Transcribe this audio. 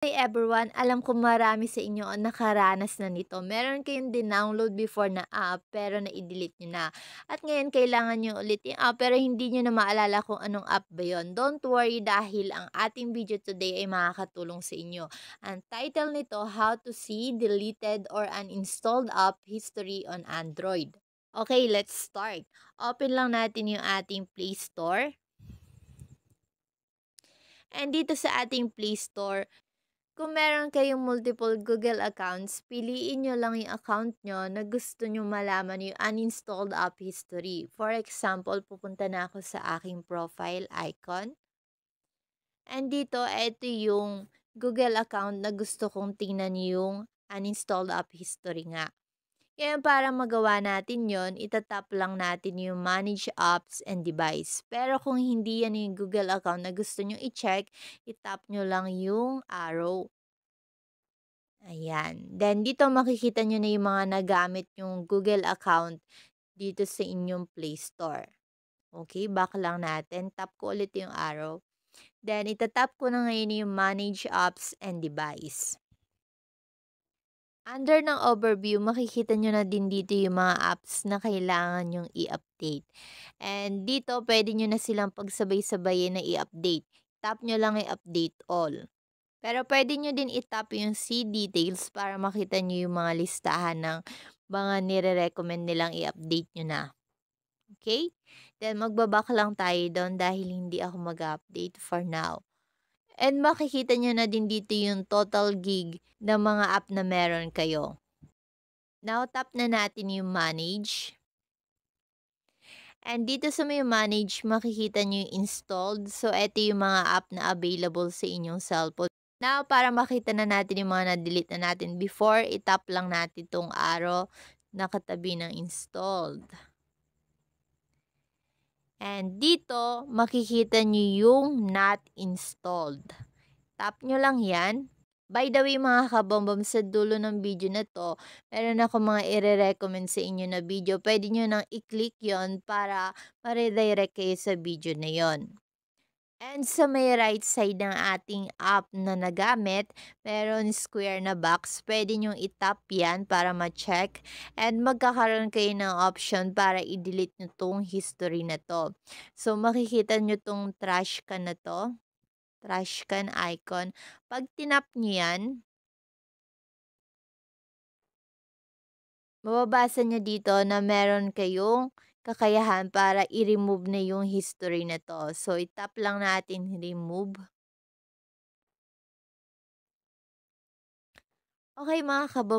Hey everyone, alam ko marami sa inyo ang nakaranas na nito. Meron kayong din-download before na app pero na-delete nyo na. At ngayon kailangan nyo ulit yung app pero hindi nyo na maalala kung anong app ba yun. Don't worry dahil ang ating video today ay makakatulong sa inyo. Ang title nito, How to See Deleted or Uninstalled App History on Android. Okay, let's start. Open lang natin yung ating Play Store. And dito sa ating Play Store, kung meron kayong multiple Google accounts, piliin nyo lang yung account nyo na gusto nyo malaman yung uninstalled app history. For example, pupunta na ako sa aking profile icon. And dito, ito yung Google account na gusto kong tingnan yung uninstalled app history nga. Kaya para magawa natin yon, itatap lang natin yung Manage Apps and Device. Pero kung hindi yan yung Google account na gusto nyo i-check, itap nyo lang yung arrow. Ayan. Then dito makikita nyo na yung mga nagamit yung Google account dito sa inyong Play Store. Okay, back lang natin. Tap ko ulit yung arrow. Then itatap ko na ngayon yung Manage Apps and Device. Under ng overview, makikita nyo na din dito yung mga apps na kailangan yung i-update. And dito, pwede nyo na silang pagsabay-sabayin na i-update. Tap nyo lang i-update all. Pero pwede nyo din i-tap yung see details para makita nyo yung mga listahan ng mga nire-recommend nilang i-update nyo na. Okay? Then magbaback lang tayo doon dahil hindi ako mag-update for now. And makikita nyo na din dito yung total gig ng mga app na meron kayo. Now, tap na natin yung manage. And dito sa may manage, makikita nyo yung installed. So, ito yung mga app na available sa inyong cellphone. Now, para makita na natin yung mga na-delete na natin before, itap lang natin itong arrow na katabi ng installed. And dito, makikita nyo yung not installed. Tap nyo lang yan. By the way mga kabombom, sa dulo ng video na to, meron ako mga i-recommend sa inyo na video. Pwede nyo nang i-click yon para ma-redirect kayo sa video na yon. And sa may right side ng ating app na nagamit, meron square na box. Pwede nyong itap yan para ma-check. And magkakaroon kayo ng option para i-delete nyo tong history na to. So makikita nyo tong trash can na to. Trash can icon. Pag tinap nyo yan, mababasa nyo dito na meron kayong kakayahan para i-remove na yung history na to. So, itap lang natin remove. Okay mga kabom.